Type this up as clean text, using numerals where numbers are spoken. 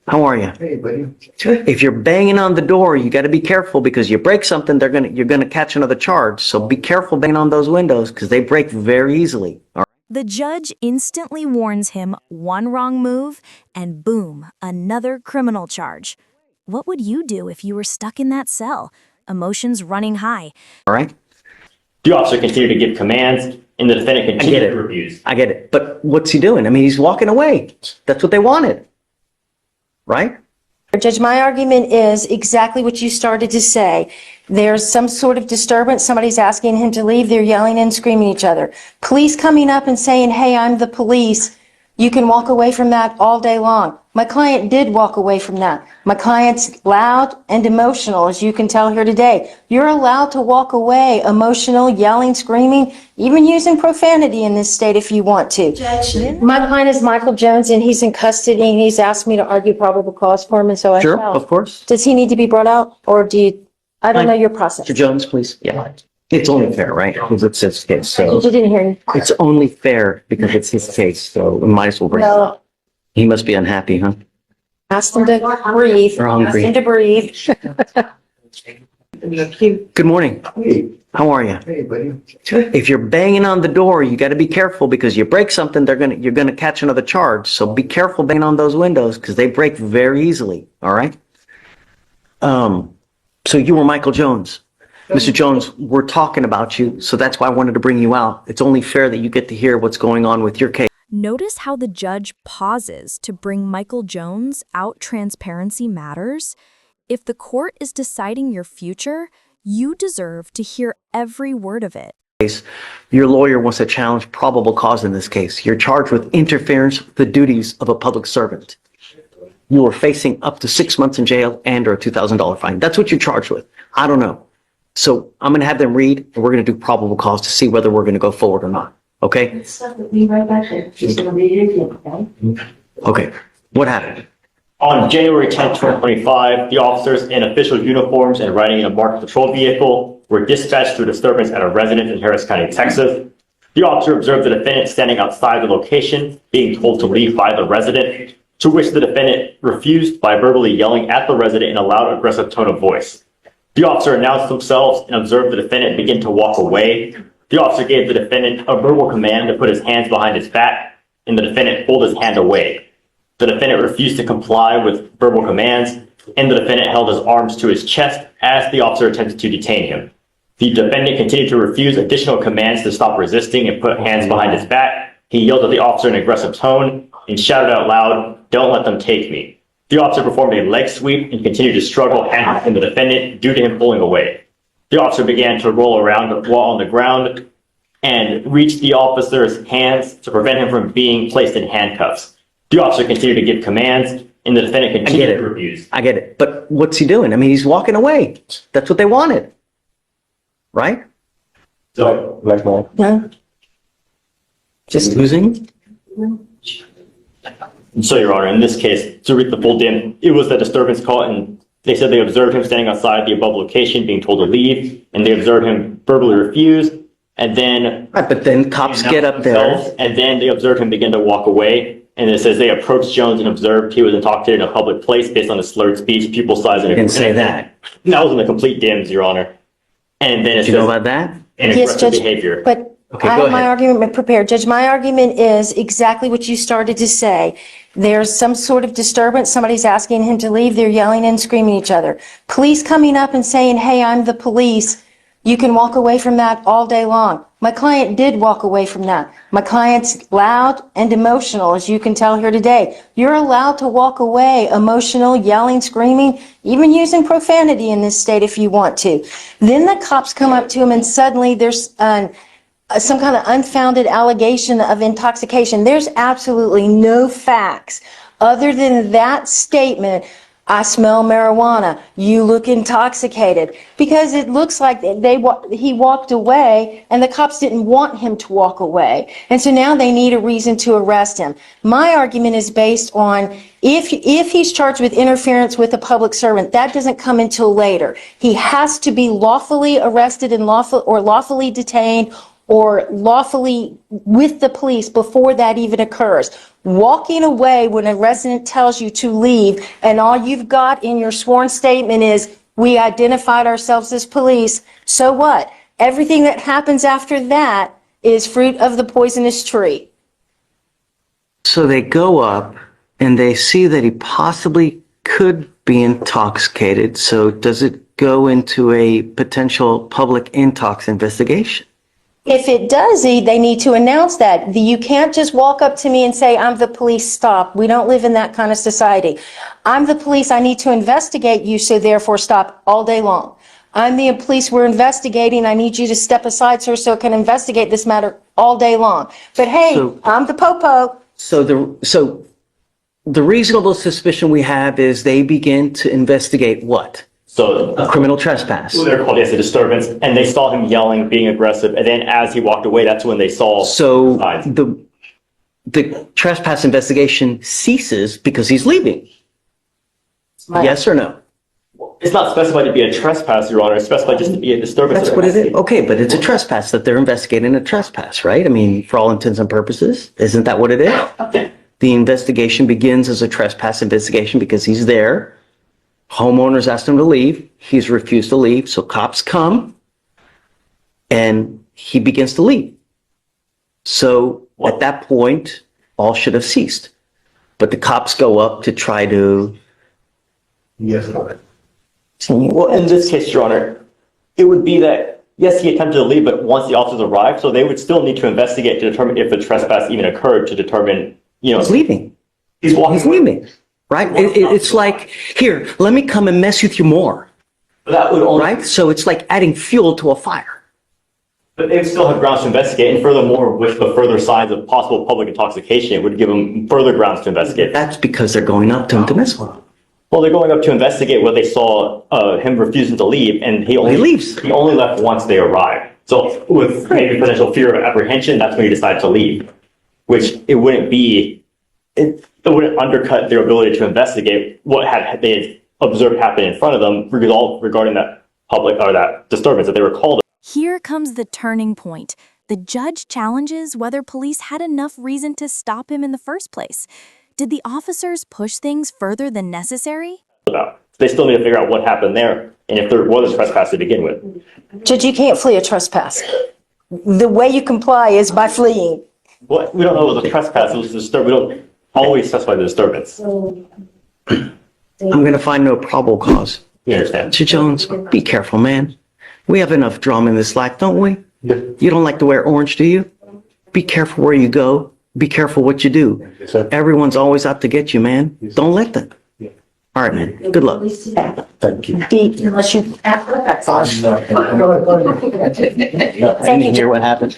How are you? Hey, buddy. If you're banging on the door, you got to be careful because you break something, you're gonna catch another charge. So be careful banging on those windows because they break very easily. All right? The judge instantly warns him one wrong move and boom, another criminal charge. What would you do if you were stuck in that cell? Emotions running high. All right? The officer continued to give commands, and the defendant continued to refuse. I get it. But what's he doing? I mean, he's walking away. That's what they wanted. Right? Judge, my argument is exactly what you started to say. There's some sort of disturbance. Somebody's asking him to leave. They're yelling and screaming at each other. Police coming up and saying, hey, I'm the police. You can walk away from that all day long. My client did walk away from that. My client's loud and emotional, as you can tell here today. You're allowed to walk away emotional, yelling, screaming, even using profanity in this state if you want to. Judge, my client is Michael Jones, and he's in custody, and he's asked me to argue probable cause for him, and so I Sure, shall. of course. Does he need to be brought out, or do you, I don't know your process. Mr. Jones, please. Yeah. It's only fair, right? Because it's his case. So You didn't hear me. it's only fair because it's his case. So we might as well bring it No. up. He must be unhappy, huh? Ask them to breathe. Or hungry. Ask them to breathe. Good morning. Hey, How are you? hey, buddy. If you're banging on the door, you got to be careful because you break something, you're gonna catch another charge. So be careful banging on those windows because they break very easily. All right. So you were Michael Jones. Mr. Jones, we're talking about you, so that's why I wanted to bring you out. It's only fair that you get to hear what's going on with your case. Notice how the judge pauses to bring Michael Jones out. Transparency matters. If the court is deciding your future, you deserve to hear every word of it. Your lawyer wants to challenge probable cause in this case. You're charged with interference with the duties of a public servant. You are facing up to 6 months in jail and or a $2,000 fine. That's what you're charged with. I don't know. So I'm going to have them read, and we're going to do probable cause to see whether we're going to go forward or not. Okay? Be right back there. She's going to read it again, okay? Okay. What happened? On January 10th, 2025, the officers in official uniforms and riding in a marked patrol vehicle were dispatched to a disturbance at a residence in Harris County, Texas. The officer observed the defendant standing outside the location, being told to leave by the resident, to which the defendant refused by verbally yelling at the resident in a loud, aggressive tone of voice. The officer announced themselves and observed the defendant begin to walk away. The officer gave the defendant a verbal command to put his hands behind his back, and the defendant pulled his hand away. The defendant refused to comply with verbal commands, and the defendant held his arms to his chest as the officer attempted to detain him. The defendant continued to refuse additional commands to stop resisting and put hands behind his back. He yelled at the officer in an aggressive tone and shouted out loud, "Don't let them take me." The officer performed a leg sweep and continued to struggle handcuffing the defendant due to him pulling away. The officer began to roll around while on the ground and reached the officer's hands to prevent him from being placed in handcuffs. The officer continued to give commands, and the defendant continued to refuse. I get it. But what's he doing? I mean, he's walking away. That's what they wanted. Right? So, No? Just losing? So, Your Honor, in this case, to read the full dim, it was the disturbance call, and they said they observed him standing outside the above location, being told to leave, and they observed him verbally refuse, and then... Right, but then cops get up there. And then they observed him begin to walk away, and it says they approached Jones and observed he was intoxicated in a public place based on his slurred speech, pupil size, and... Didn't say that. That was in the complete dims, Your Honor. And then it Do you know about that? and Yes, aggressive Judge, behavior. but Okay, I go have my ahead. argument prepared. Judge, my argument is exactly what you started to say. There's some sort of disturbance. Somebody's asking him to leave. They're yelling and screaming at each other. Police coming up and saying, hey, I'm the police. You can walk away from that all day long. My client did walk away from that. My client's loud and emotional, as you can tell here today. You're allowed to walk away emotional, yelling, screaming, even using profanity in this state if you want to. Then the cops come up to him and suddenly there's some kind of unfounded allegation of intoxication. There's absolutely no facts other than that statement. I smell marijuana. You look intoxicated. Because it looks like he walked away and the cops didn't want him to walk away. And so now they need a reason to arrest him. My argument is based on if he's charged with interference with a public servant, that doesn't come until later. He has to be lawfully arrested and lawfully detained, or lawfully with the police before that even occurs. Walking away when a resident tells you to leave and all you've got in your sworn statement is, we identified ourselves as police, so what? Everything that happens after that is fruit of the poisonous tree. So they go up and they see that he possibly could be intoxicated. So does it go into a potential public intox investigation? If it does, they need to announce that. You can't just walk up to me and say, I'm the police, stop. We don't live in that kind of society. I'm the police, I need to investigate you, so therefore stop all day long. I'm the police, we're investigating, I need you to step aside, sir, so I can investigate this matter all day long. But hey, I'm the popo. So the reasonable suspicion we have is they begin to investigate what? So Criminal trespass. they're called as a disturbance, and they saw him yelling, being aggressive, and then as he walked away, that's when they saw So signs. the trespass investigation ceases because he's leaving. Yes or no? It's not specified to be a trespass, Your Honor. It's specified just to be a disturbance. That's what it is. Okay, but it's a trespass that they're investigating a trespass, right? I mean, for all intents and purposes, isn't that what it is? Okay. The investigation begins as a trespass investigation because he's there. Homeowners asked him to leave. He's refused to leave. So cops come and he begins to leave. So at that point, all should have ceased. But the cops go up to try to. Yes, Lord. Well, in this case, Your Honor, it would be that, yes, he attempted to leave, but once the officers arrived, so they would still need to investigate to determine if the trespass even occurred, to determine, He's leaving. He's walking. He's leaving. Right? It's like, here, let me come and mess with you more. That would only, Right? So it's like adding fuel to a fire. but they would still have grounds to investigate, and furthermore, with the further signs of possible public intoxication, it would give them further grounds to investigate. That's because they're going up to him to mess with him. Well, they're going up to investigate what they saw him refusing to leave, and he leaves. He only left once they arrived. So with maybe potential fear of apprehension, that's when he decided to leave, which it wouldn't be. It wouldn't undercut their ability to investigate what they had observed happen in front of them regarding that public or that disturbance that they were called. Here comes the turning point. The judge challenges whether police had enough reason to stop him in the first place. Did the officers push things further than necessary? About. They still need to figure out what happened there and if there was a trespass to begin with. Judge, you can't flee a trespass. The way you comply is by fleeing. Well, we don't know it was a trespass. It was a disturbance. We don't always specify the disturbance. I'm going to find no probable cause. You understand? Mr. Jones, be careful, man. We have enough drama in this life, don't we? Yeah. You don't like to wear orange, do you? Be careful where you go. Be careful what you do. Yes, sir. Everyone's always out to get you, man. Don't let them. Yeah. All right, man. Good luck. Thank you. Unless you. I didn't hear what happened.